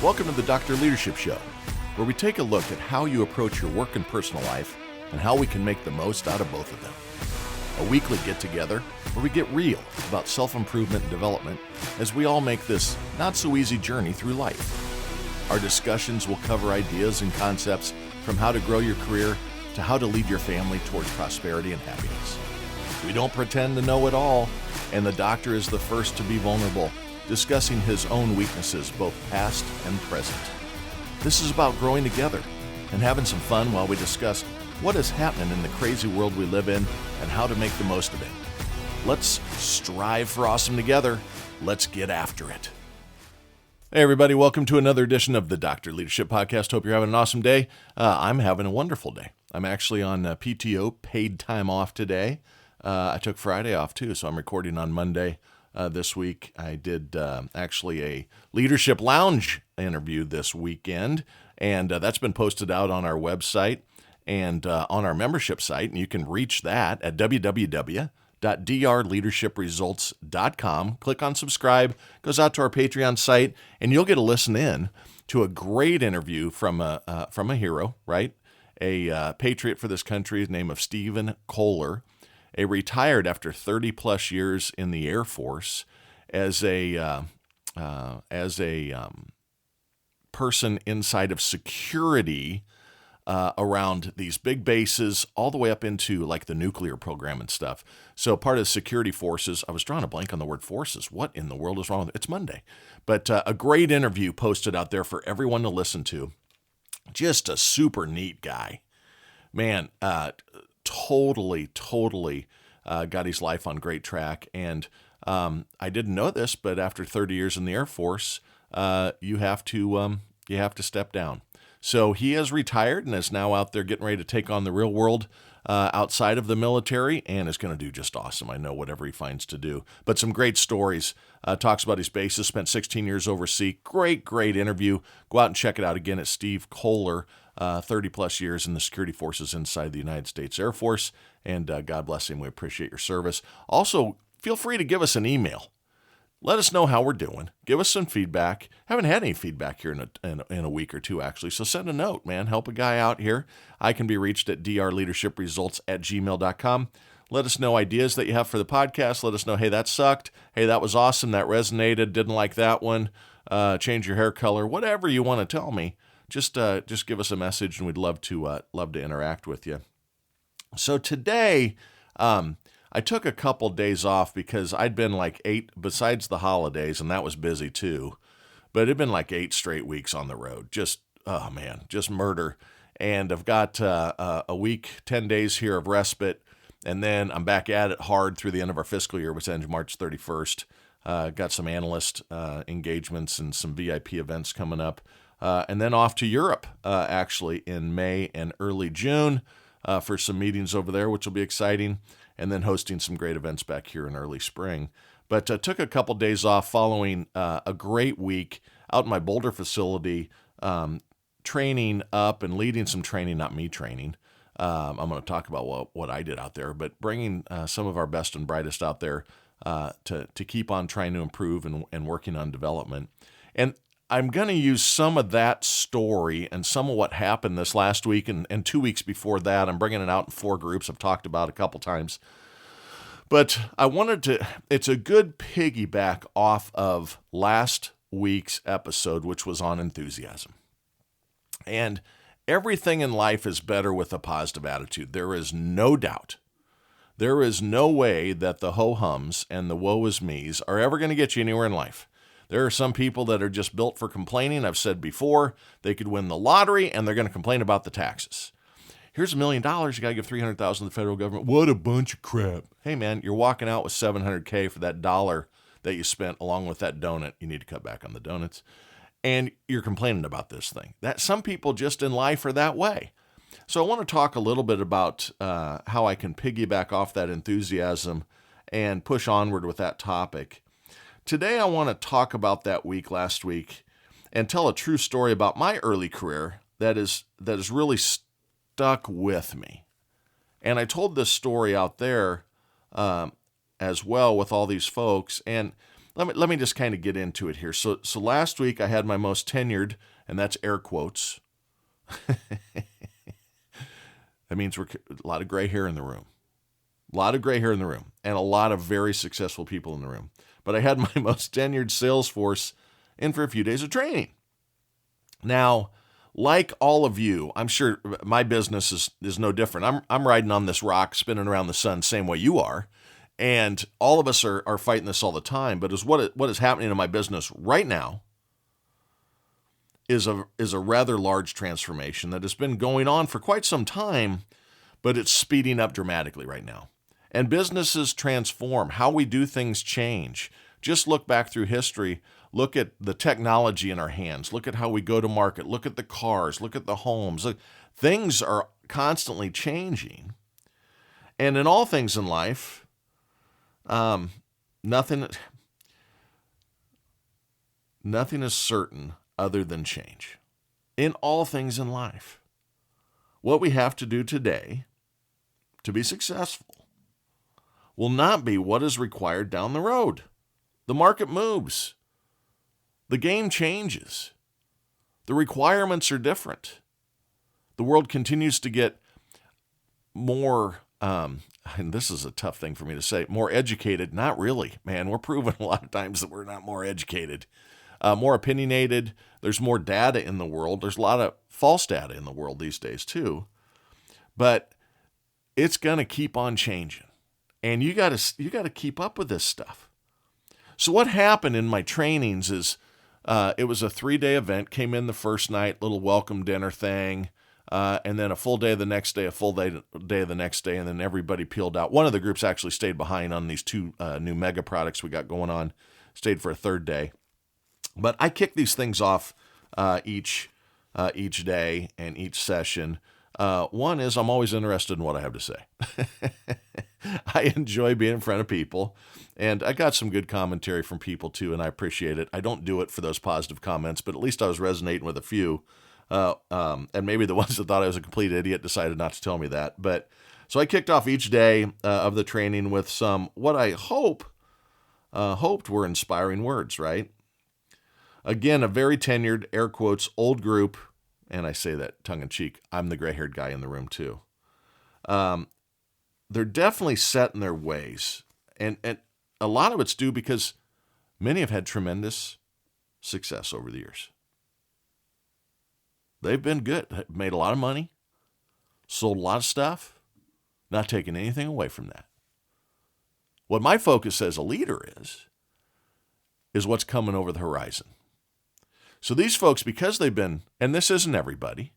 Welcome to the Dr. Leadership Show, where we take a look at how you approach your work and personal life and how we can make the most out of both of them. A weekly get-together where we get real about self-improvement and development as we all make this not-so-easy journey through life. Our discussions will cover ideas and concepts from how to grow your career to how to lead your family towards prosperity and happiness. We don't pretend to know it all, and the doctor is the first to be vulnerable, discussing his own weaknesses, both past and present. This is about growing together and having some fun while we discuss what is happening in the crazy world we live in and how to make the most of it. Let's strive for awesome together. Let's get after it. Hey everybody, welcome to another edition of the Dr. Leadership Podcast. Hope you're having an awesome day. I'm having a wonderful day. I'm actually on PTO, paid time off today. I took Friday off too, so I'm recording on Monday. This week, I did actually a Leadership Lounge interview this weekend, and that's been posted out on our website and on our membership site, and you can reach that at www.drleadershipresults.com. Click on subscribe, goes out to our Patreon site, and you'll get to listen in to a great interview from a hero, right? A patriot for this country, the name of Stephen Kohler. A retired after 30 plus years in the Air Force as a person inside of security around these big bases, all the way up into like the nuclear program and stuff. So part of the security forces. I was drawing a blank on the word forces. What in the world is wrong with it? It's Monday, but a great interview posted out there for everyone to listen to. Just a super neat guy, man. Totally got his life on great track. And I didn't know this, but after 30 years in the Air Force, you have to step down. So he has retired and is now out there getting ready to take on the real world outside of the military, and is going to do just awesome. I know whatever he finds to do. But some great stories. Talks about his bases, spent 16 years overseas. Great interview. Go out and check it out again at Steve Kohler. 30 plus years in the security forces inside the United States Air Force, and God bless him. We appreciate your service. Also, feel free to give us an email. Let us know how we're doing. Give us some feedback. Haven't had any feedback here in a week or two, actually, so send a note, man. Help a guy out here. I can be reached at drleadershipresults@gmail.com. Let us know ideas that you have for the podcast. Let us know, hey, that sucked. Hey, that was awesome. That resonated. Didn't like that one. Change your hair color. Whatever you want to tell me. Just give us a message, and we'd love to interact with you. So today, I took a couple days off because I'd been like 8, besides the holidays, and that was busy too, but it'd been like 8 straight weeks on the road. Just murder. And I've got a week, 10 days here of respite, and then I'm back at it hard through the end of our fiscal year, which ends March 31st. Got some analyst engagements and some VIP events coming up. And then off to Europe, actually, in May and early June for some meetings over there, which will be exciting, and then hosting some great events back here in early spring. But took a couple days off following a great week out in my Boulder facility, training up and leading some training, not me training. I'm going to talk about what I did out there, but bringing some of our best and brightest out there to keep on trying to improve and working on development. And I'm going to use some of that story and some of what happened this last week and 2 weeks before that. I'm bringing it out in 4 groups I've talked about a couple times. But it's a good piggyback off of last week's episode, which was on enthusiasm. And everything in life is better with a positive attitude. There is no doubt. There is no way that the ho-hums and the woe-is-me's are ever going to get you anywhere in life. There are some people that are just built for complaining. I've said before, they could win the lottery and they're going to complain about the taxes. Here's $1 million. You got to give $300,000 to the federal government. What a bunch of crap. Hey man, you're walking out with $700K for that dollar that you spent along with that donut. You need to cut back on the donuts. And you're complaining about this thing. That some people just in life are that way. So I want to talk a little bit about how I can piggyback off that enthusiasm and push onward with that topic. Today, I want to talk about that week last week and tell a true story about my early career that is really stuck with me. And I told this story out there as well with all these folks. And let me just kind of get into it here. So last week I had my most tenured, and that's air quotes. That means we're a lot of gray hair in the room. A lot of gray hair in the room, and a lot of very successful people in the room. But I had my most tenured sales force in for a few days of training. Now, like all of you, I'm sure my business is no different. I'm riding on this rock, spinning around the sun, same way you are. And all of us are fighting this all the time. But what is happening in my business right now is a rather large transformation that has been going on for quite some time, but it's speeding up dramatically right now. And businesses transform. How we do things change. Just look back through history. Look at the technology in our hands. Look at how we go to market. Look at the cars. Look at the homes. Look, things are constantly changing. And in all things in life, nothing is certain other than change. In all things in life. What we have to do today to be successful will not be what is required down the road. The market moves. The game changes. The requirements are different. The world continues to get more, and this is a tough thing for me to say, more educated. Not really, man. We're proving a lot of times that we're not more educated. More opinionated. There's more data in the world. There's a lot of false data in the world these days too. But it's going to keep on changing. And you got to keep up with this stuff. So what happened in my trainings is it was a 3-day event, came in the first night, little welcome dinner thing, and then a full day the next day, a full day the next day, and then everybody peeled out. One of the groups actually stayed behind on these 2 new mega products we got going on, stayed for a 3rd day. But I kick these things off each day and each session. One is I'm always interested in what I have to say. I enjoy being in front of people, and I got some good commentary from people too, and I appreciate it. I don't do it for those positive comments, but at least I was resonating with a few, and maybe the ones that thought I was a complete idiot decided not to tell me that. But so I kicked off each day of the training with some what I hoped were inspiring words, right? Again, a very tenured, air quotes, old group, and I say that tongue-in-cheek. I'm the gray-haired guy in the room too. They're definitely set in their ways. And a lot of it's due because many have had tremendous success over the years. They've been good, made a lot of money, sold a lot of stuff, not taking anything away from that. What my focus as a leader is what's coming over the horizon. So these folks, because they've been, and this isn't everybody,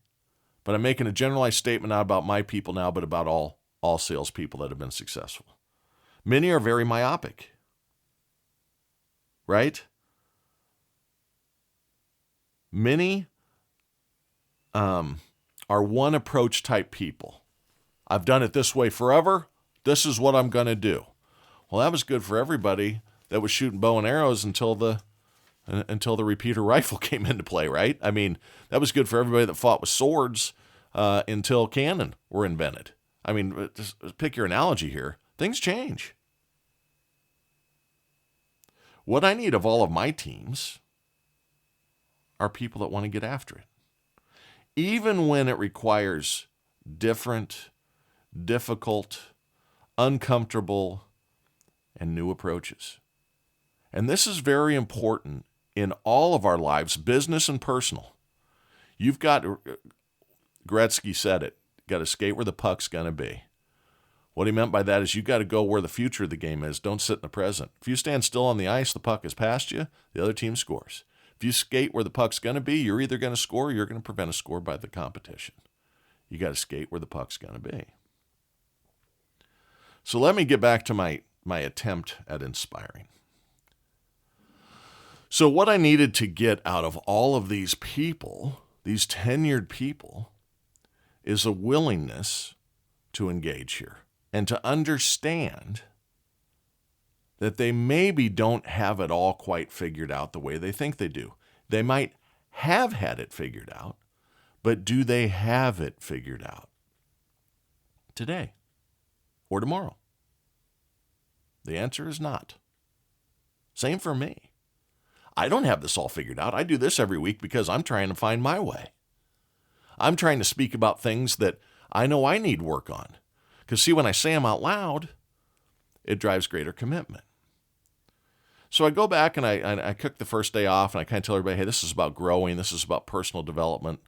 but I'm making a generalized statement not about my people now, but about all salespeople that have been successful. Many are very myopic, right? Many are one approach type people. I've done it this way forever. This is what I'm going to do. Well, that was good for everybody that was shooting bow and arrows until the repeater rifle came into play, right? I mean, that was good for everybody that fought with swords until cannon were invented. I mean, just pick your analogy here. Things change. What I need of all of my teams are people that want to get after it. Even when it requires different, difficult, uncomfortable, and new approaches. And this is very important in all of our lives, business and personal. You've got, Gretzky said it, got to skate where the puck's going to be. What he meant by that is you got to go where the future of the game is. Don't sit in the present. If you stand still on the ice, the puck is past you, the other team scores. If you skate where the puck's going to be, you're either going to score or you're going to prevent a score by the competition. You got to skate where the puck's going to be. So let me get back to my attempt at inspiring. So what I needed to get out of all of these people, these tenured people, is a willingness to engage here and to understand that they maybe don't have it all quite figured out the way they think they do. They might have had it figured out, but do they have it figured out today or tomorrow? The answer is not. Same for me. I don't have this all figured out. I do this every week because I'm trying to find my way. I'm trying to speak about things that I know I need work on. Because see, when I say them out loud, it drives greater commitment. So I go back and I cook the first day off, and I kind of tell everybody, hey, this is about growing. This is about personal development,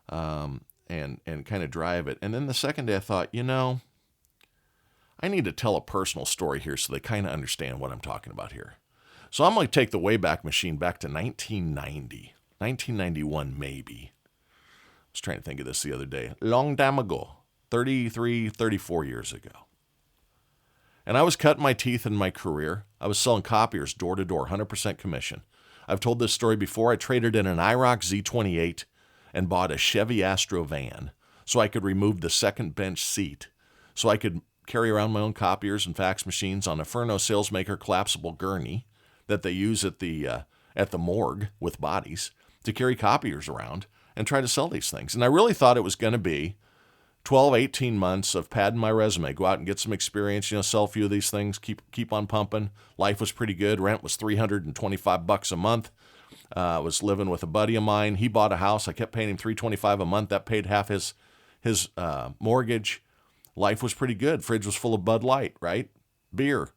and kind of drive it. And then the second day I thought, I need to tell a personal story here so they kind of understand what I'm talking about here. So I'm going to take the Wayback Machine back to 1990, 1991 maybe. I was trying to think of this the other day. Long time ago, 33, 34 years ago. And I was cutting my teeth in my career. I was selling copiers door to door, 100% commission. I've told this story before. I traded in an IROC Z28 and bought a Chevy Astro van so I could remove the second bench seat, so I could carry around my own copiers and fax machines on a Furno Salesmaker collapsible gurney that they use at the morgue with bodies to carry copiers around and try to sell these things. And I really thought it was going to be 12, 18 months of padding my resume, go out and get some experience, sell a few of these things, keep on pumping. Life was pretty good. Rent was $325 a month. I was living with a buddy of mine. He bought a house. I kept paying him $325 a month. That paid half his mortgage. Life was pretty good. Fridge was full of Bud Light, right? Beer.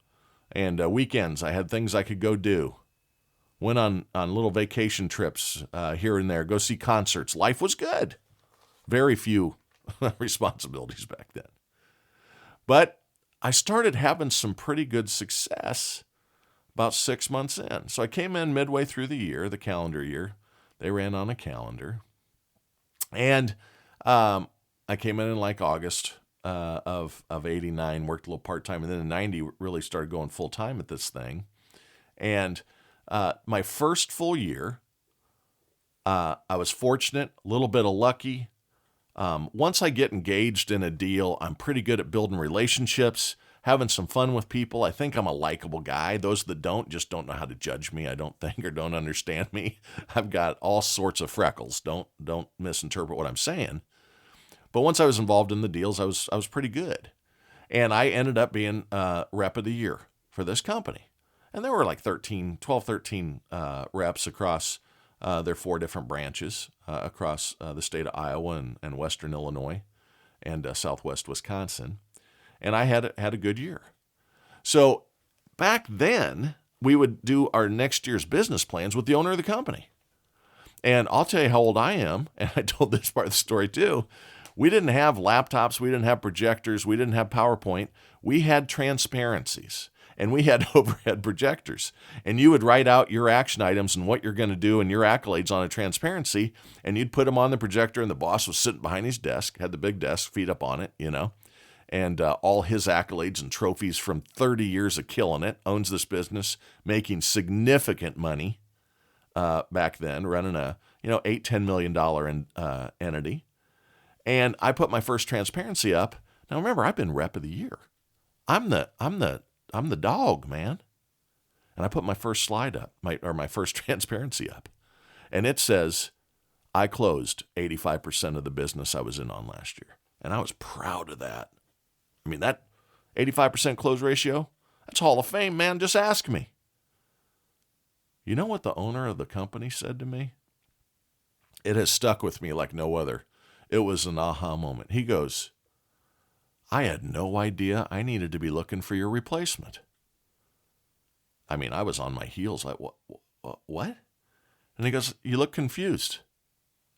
And weekends, I had things I could go do. Went on little vacation trips here and there, go see concerts. Life was good. Very few responsibilities back then. But I started having some pretty good success about 6 months in. So I came in midway through the year, the calendar year. They ran on a calendar. And I came in like August of 89, worked a little part-time, and then in 90 really started going full-time at this thing. And my first full year, I was fortunate, a little bit of lucky. Once I get engaged in a deal, I'm pretty good at building relationships, having some fun with people. I think I'm a likable guy. Those that don't just don't know how to judge me, I don't think, or don't understand me. I've got all sorts of freckles. Don't misinterpret what I'm saying. But once I was involved in the deals, I was pretty good. And I ended up being rep of the year for this company. And there were like 13 reps across their 4 different branches across the state of Iowa and western Illinois and southwest Wisconsin. And I had a good year. So back then, we would do our next year's business plans with the owner of the company. And I'll tell you how old I am, and I told this part of the story too. We didn't have laptops, we didn't have projectors, we didn't have PowerPoint. We had transparencies. And we had overhead projectors. And you would write out your action items and what you're going to do and your accolades on a transparency, and you'd put them on the projector, and the boss was sitting behind his desk, had the big desk, feet up on it, and all his accolades and trophies from 30 years of killing it, owns this business, making significant money back then, running a $8-10 million entity. And I put my first transparency up. Now remember, I've been rep of the year. I'm the dog, man. And I put my first slide up, my first transparency up. And it says, I closed 85% of the business I was in on last year. And I was proud of that. I mean, that 85% close ratio, that's Hall of Fame, man. Just ask me. You know what the owner of the company said to me? It has stuck with me like no other. It was an aha moment. He goes, I had no idea I needed to be looking for your replacement. I mean, I was on my heels like, what? And he goes, you look confused.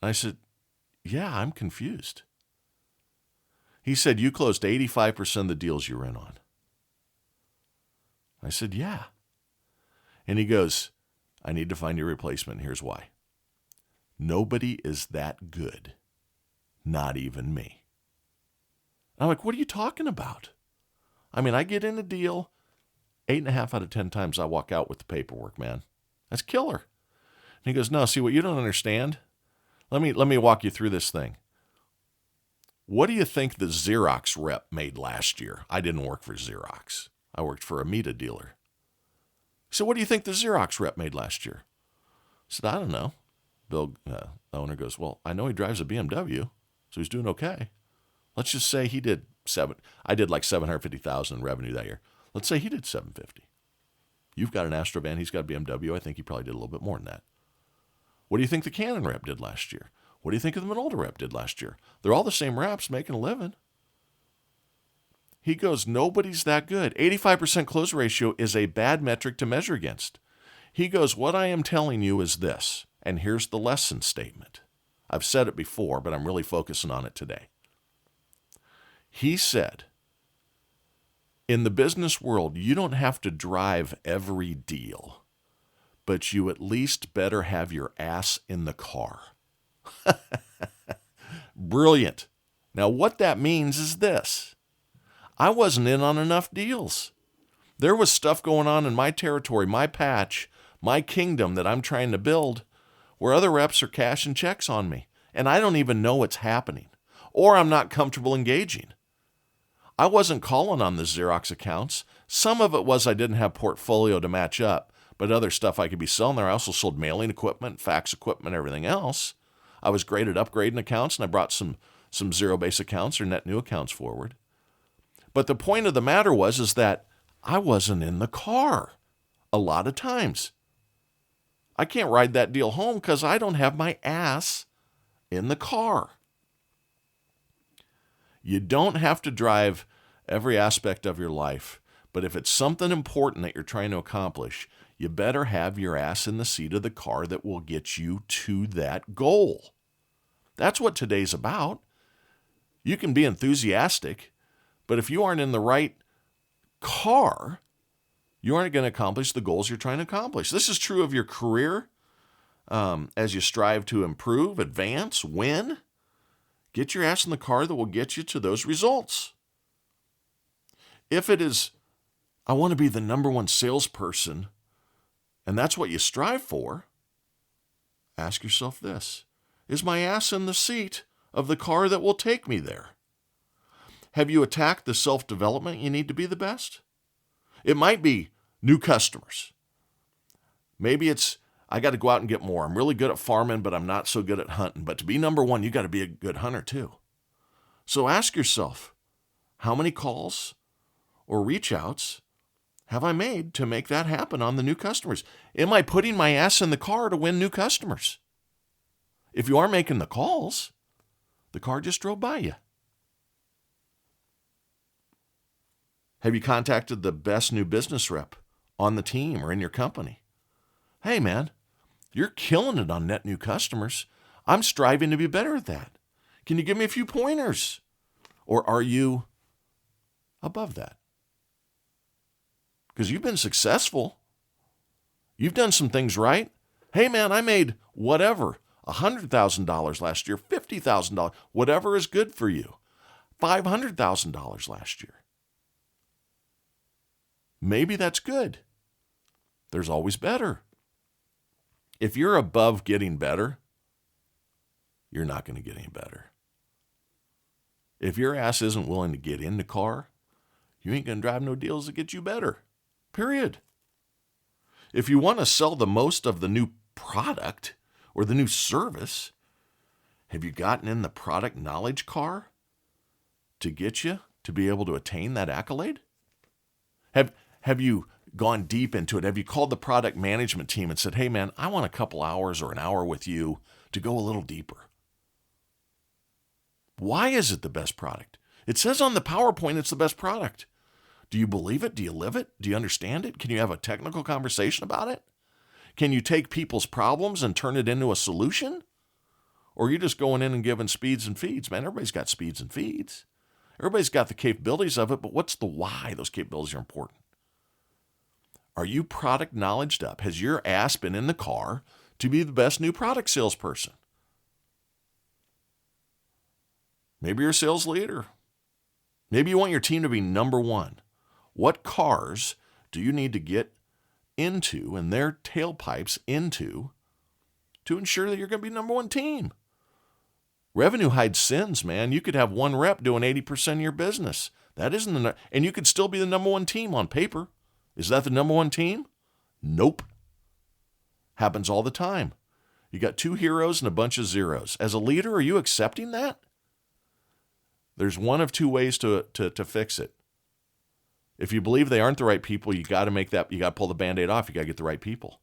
And I said, yeah, I'm confused. He said, you closed 85% of the deals you were in on. I said, yeah. And he goes, I need to find your replacement. Here's why. Nobody is that good. Not even me. I'm like, what are you talking about? I mean, I get in a deal, 8.5 out of 10 times I walk out with the paperwork, man. That's killer. And he goes, no, see, what you don't understand, let me walk you through this thing. What do you think the Xerox rep made last year? I didn't work for Xerox. I worked for a Mita dealer. So what do you think the Xerox rep made last year? I said, I don't know. Bill, the owner, goes, well, I know he drives a BMW, so he's doing okay. Let's just say he I did like $750,000 in revenue that year. Let's say he did $750. You've got an Astro van. He's got a BMW. I think he probably did a little bit more than that. What do you think the Canon rep did last year? What do you think of the Minolta rep did last year? They're all the same reps making a living. He goes, nobody's that good. 85% close ratio is a bad metric to measure against. He goes, what I am telling you is this, and here's the lesson statement. I've said it before, but I'm really focusing on it today. He said, in the business world, you don't have to drive every deal, but you at least better have your ass in the car. Brilliant. Now, what that means is this. I wasn't in on enough deals. There was stuff going on in my territory, my patch, my kingdom that I'm trying to build, where other reps are cashing checks on me, and I don't even know what's happening, or I'm not comfortable engaging. I wasn't calling on the Xerox accounts. Some of it was I didn't have portfolio to match up, but other stuff I could be selling there. I also sold mailing equipment, fax equipment, everything else. I was great at upgrading accounts, and I brought some zero-base accounts or net new accounts forward. But the point of the matter is that I wasn't in the car a lot of times. I can't ride that deal home because I don't have my ass in the car. You don't have to drive every aspect of your life, but if it's something important that you're trying to accomplish, you better have your ass in the seat of the car that will get you to that goal. That's what today's about. You can be enthusiastic, but if you aren't in the right car, you aren't going to accomplish the goals you're trying to accomplish. This is true of your career as you strive to improve, advance, win. Get your ass in the car that will get you to those results. If it is, I want to be the number one salesperson, and that's what you strive for, ask yourself this. Is my ass in the seat of the car that will take me there? Have you attacked the self-development you need to be the best? It might be new customers. Maybe it's, I got to go out and get more. I'm really good at farming, but I'm not so good at hunting. But to be number one, you got to be a good hunter too. So ask yourself, how many calls or reach outs have I made to make that happen on the new customers? Am I putting my ass in the car to win new customers? If you are making the calls, the car just drove by you. Have you contacted the best new business rep on the team or in your company? Hey, man, you're killing it on net new customers. I'm striving to be better at that. Can you give me a few pointers? Or are you above that? Because you've been successful. You've done some things right. Hey, man, I made whatever, $100,000 last year, $50,000, whatever is good for you, $500,000 last year. Maybe that's good. There's always better. If you're above getting better, you're not going to get any better. If your ass isn't willing to get in the car, you ain't going to drive no deals that get you better. Period. If you want to sell the most of the new product or the new service, have you gotten in the product knowledge car to get you to be able to attain that accolade? Have you gone deep into it? Have you called the product management team and said, hey, man, I want a couple hours or an hour with you to go a little deeper? Why is it the best product? It says on the PowerPoint it's the best product. Do you believe it? Do you live it? Do you understand it? Can you have a technical conversation about it? Can you take people's problems and turn it into a solution? Or are you just going in and giving speeds and feeds? Man, everybody's got speeds and feeds. Everybody's got the capabilities of it, but what's the why those capabilities are important? Are you product knowledged up? Has your ass been in the car to be the best new product salesperson? Maybe you're a sales leader. Maybe you want your team to be number one. What cars do you need to get into and their tailpipes into to ensure that you're going to be number one team? Revenue hides sins, man. You could have one rep doing 80% of your business. That isn't and you could still be the number one team on paper. Is that the number one team? Nope. Happens all the time. You got two heroes and a bunch of zeros. As a leader, are you accepting that? There's one of two ways to fix it. If you believe they aren't the right people, you got to pull the Band-Aid off. You got to get the right people.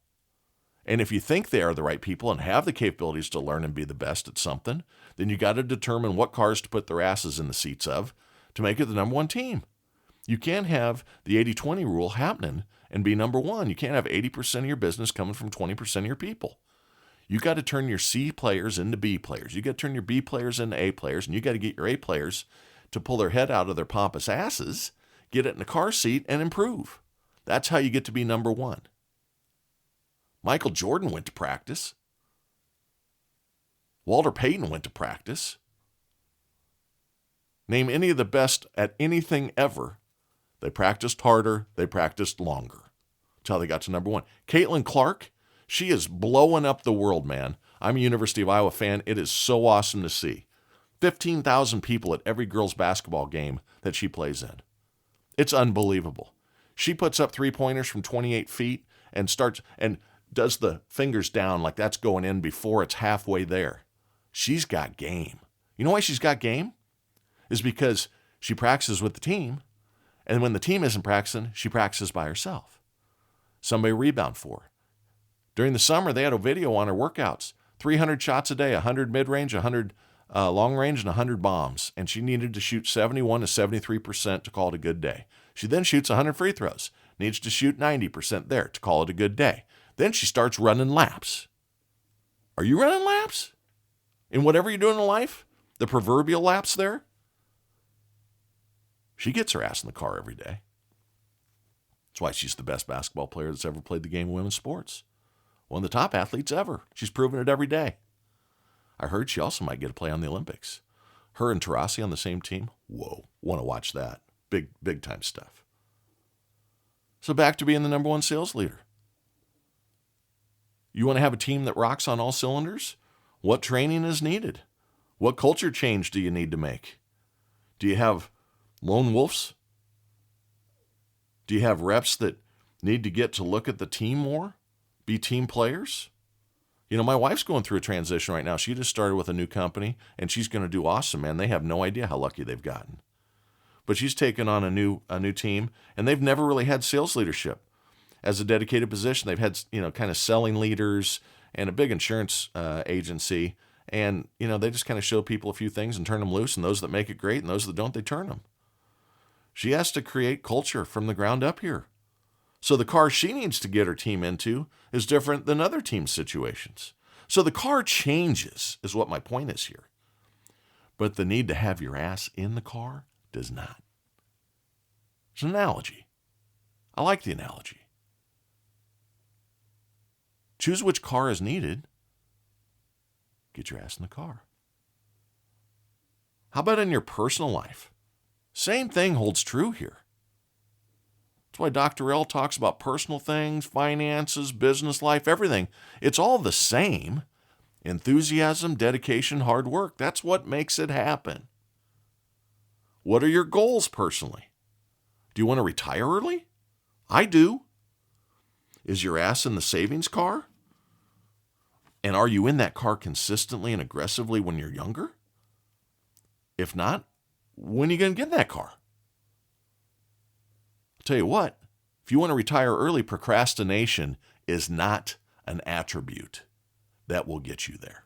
And if you think they are the right people and have the capabilities to learn and be the best at something, then you got to determine what cars to put their asses in the seats of to make it the number one team. You can't have the 80-20 rule happening and be number one. You can't have 80% of your business coming from 20% of your people. You got to turn your C players into B players. You got to turn your B players into A players, and you got to get your A players to pull their head out of their pompous asses, get it in a car seat, and improve. That's how you get to be number one. Michael Jordan went to practice. Walter Payton went to practice. Name any of the best at anything ever. They practiced harder. They practiced longer. That's how they got to number one. Caitlin Clark, she is blowing up the world, man. I'm a University of Iowa fan. It is so awesome to see. 15,000 people at every girls' basketball game that she plays in. It's unbelievable. She puts up three-pointers from 28 feet and does the fingers down like that's going in before it's halfway there. She's got game. You know why she's got game? Is because she practices with the team, and when the team isn't practicing, she practices by herself. Somebody rebound for her. During the summer, they had a video on her workouts. 300 shots a day, 100 mid-range, 100 long range, and 100 bombs. And she needed to shoot 71 to 73% to call it a good day. She then shoots 100 free throws. Needs to shoot 90% there to call it a good day. Then she starts running laps. Are you running laps? In whatever you're doing in life? The proverbial laps there? She gets her ass in the car every day. That's why she's the best basketball player that's ever played the game of women's sports. One of the top athletes ever. She's proven it every day. I heard she also might get a play on the Olympics. Her and Taurasi on the same team. Whoa, want to watch that. Big time stuff. So back to being the number one sales leader. You want to have a team that rocks on all cylinders? What training is needed? What culture change do you need to make? Do you have lone wolves? Do you have reps that need to get to look at the team more? Be team players? You know, my wife's going through a transition right now. She just started with a new company, and she's going to do awesome, man. They have no idea how lucky they've gotten. But she's taken on a new team, and they've never really had sales leadership as a dedicated position. They've had, kind of selling leaders and a big insurance agency, and, they just kind of show people a few things and turn them loose, and those that make it great and those that don't, they turn them. She has to create culture from the ground up here. So the car she needs to get her team into is different than other team situations. So the car changes, is what my point is here. But the need to have your ass in the car does not. It's an analogy. I like the analogy. Choose which car is needed. Get your ass in the car. How about in your personal life? Same thing holds true here. That's why Dr. L talks about personal things, finances, business life, everything. It's all the same. Enthusiasm, dedication, hard work. That's what makes it happen. What are your goals personally? Do you want to retire early? I do. Is your ass in the savings car? And are you in that car consistently and aggressively when you're younger? If not, when are you going to get in that car? I'll tell you what, if you want to retire early, procrastination is not an attribute that will get you there.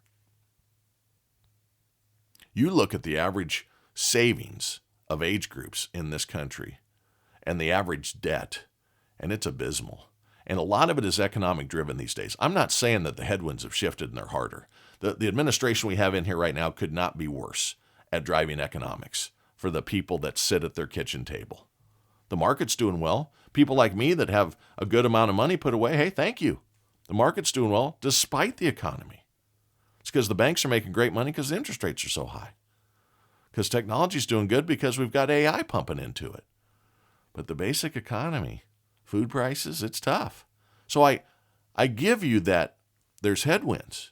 You look at the average savings of age groups in this country and the average debt, and it's abysmal. And a lot of it is economic driven these days. I'm not saying that the headwinds have shifted and they're harder. The administration we have in here right now could not be worse at driving economics for the people that sit at their kitchen table. The market's doing well. People like me that have a good amount of money put away, hey, thank you. The market's doing well despite the economy. It's because the banks are making great money because the interest rates are so high. Because technology's doing good because we've got AI pumping into it. But the basic economy, food prices, it's tough. So I give you that there's headwinds,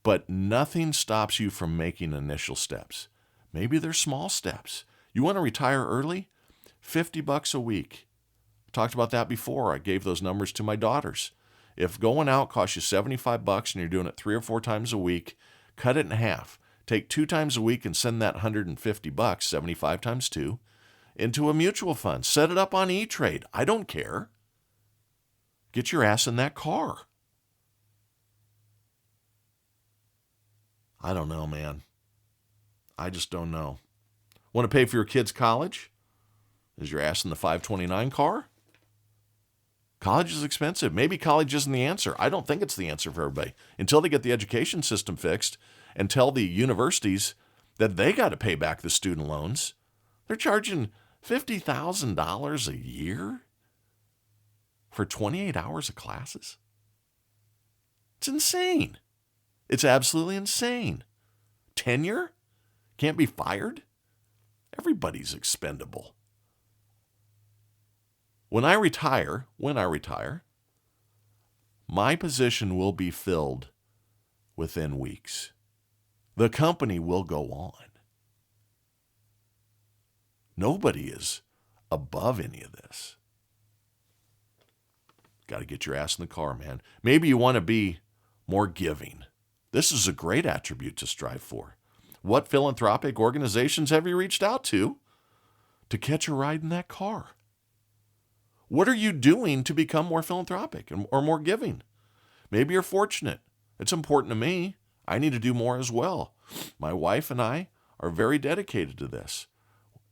but nothing stops you from making initial steps. Maybe they're small steps. You want to retire early? $50 a week. I talked about that before. I gave those numbers to my daughters. If going out costs you $75 and you're doing it 3 or 4 times a week, cut it in half. Take 2 times a week and send that $150, 75 times 2, into a mutual fund. Set it up on E-Trade. I don't care. Get your ass in that car. I don't know, man. I just don't know. Want to pay for your kids' college? Is your ass in the 529 car? College is expensive. Maybe college isn't the answer. I don't think it's the answer for everybody. Until they get the education system fixed and tell the universities that they got to pay back the student loans. They're charging $50,000 a year for 28 hours of classes. It's insane. It's absolutely insane. Tenure? Can't be fired? Everybody's expendable. When I retire, my position will be filled within weeks. The company will go on. Nobody is above any of this. Got to get your ass in the car, man. Maybe you want to be more giving. This is a great attribute to strive for. What philanthropic organizations have you reached out to catch a ride in that car? What are you doing to become more philanthropic or more giving? Maybe you're fortunate. It's important to me. I need to do more as well. My wife and I are very dedicated to this.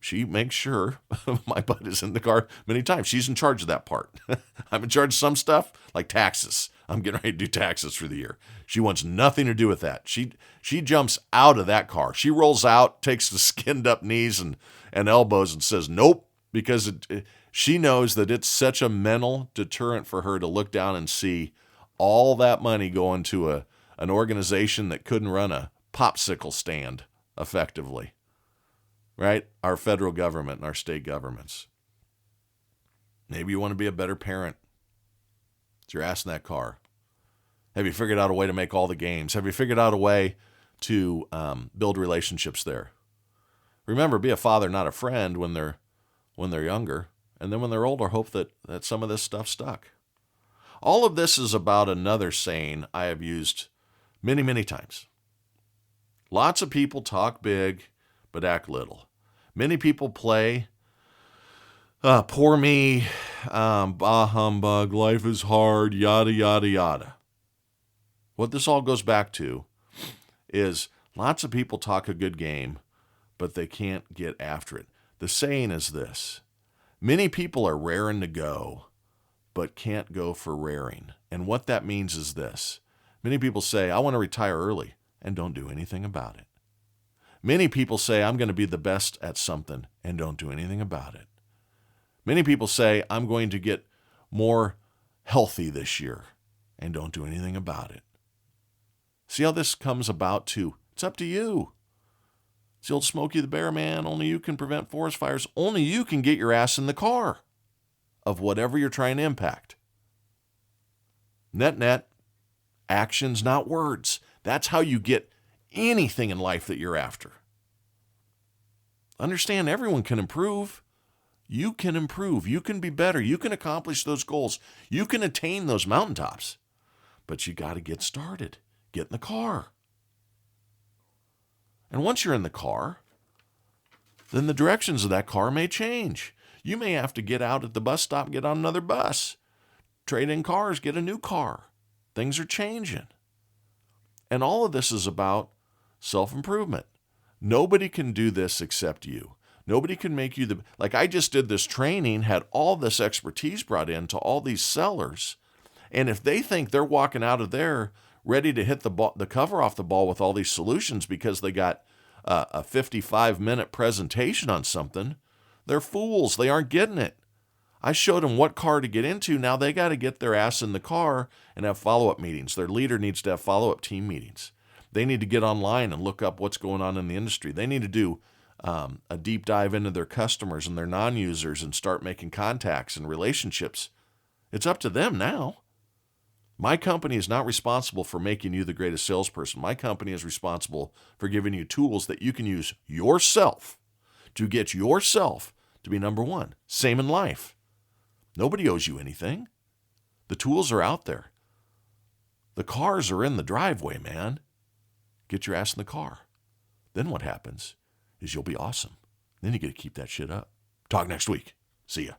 She makes sure my butt is in the car many times. She's in charge of that part. I'm in charge of some stuff, like taxes. I'm getting ready to do taxes for the year. She wants nothing to do with that. She jumps out of that car. She rolls out, takes the skinned up knees and elbows and says, nope, because she knows that it's such a mental deterrent for her to look down and see all that money going to an organization that couldn't run a popsicle stand effectively, right? Our federal government and our state governments. Maybe you want to be a better parent. It's your ass in that car. Have you figured out a way to make all the games? Have you figured out a way to build relationships there? Remember, be a father, not a friend when they're younger. And then when they're older, hope that some of this stuff stuck. All of this is about another saying I have used many, many times. Lots of people talk big, but act little. Many people play, poor me, bah humbug, life is hard, yada, yada, yada. What this all goes back to is lots of people talk a good game, but they can't get after it. The saying is this: many people are raring to go, but can't go for raring. And what that means is this: many people say, I want to retire early, and don't do anything about it. Many people say, I'm going to be the best at something, and don't do anything about it. Many people say, I'm going to get more healthy this year, and don't do anything about it. See how this comes about too? It's up to you. It's the old Smokey the Bear, man. Only you can prevent forest fires. Only you can get your ass in the car of whatever you're trying to impact. Net, actions, not words. That's how you get anything in life that you're after. Understand, everyone can improve. You can improve. You can be better. You can accomplish those goals. You can attain those mountaintops. But you got to get started. Get in the car. And once you're in the car, then the directions of that car may change. You may have to get out at the bus stop and get on another bus. Trade in cars, get a new car. Things are changing. And all of this is about self-improvement. Nobody can do this except you. Nobody can make you like I just did this training, had all this expertise brought in to all these sellers. And if they think they're walking out of there ready to hit the cover off the ball with all these solutions because they got a 55-minute presentation on something, they're fools. They aren't getting it. I showed them what car to get into. Now they got to get their ass in the car and have follow-up meetings. Their leader needs to have follow-up team meetings. They need to get online and look up what's going on in the industry. They need to do a deep dive into their customers and their non-users and start making contacts and relationships. It's up to them now. My company is not responsible for making you the greatest salesperson. My company is responsible for giving you tools that you can use yourself to get yourself to be number one. Same in life. Nobody owes you anything. The tools are out there. The cars are in the driveway, man. Get your ass in the car. Then what happens is you'll be awesome. Then you get to keep that shit up. Talk next week. See ya.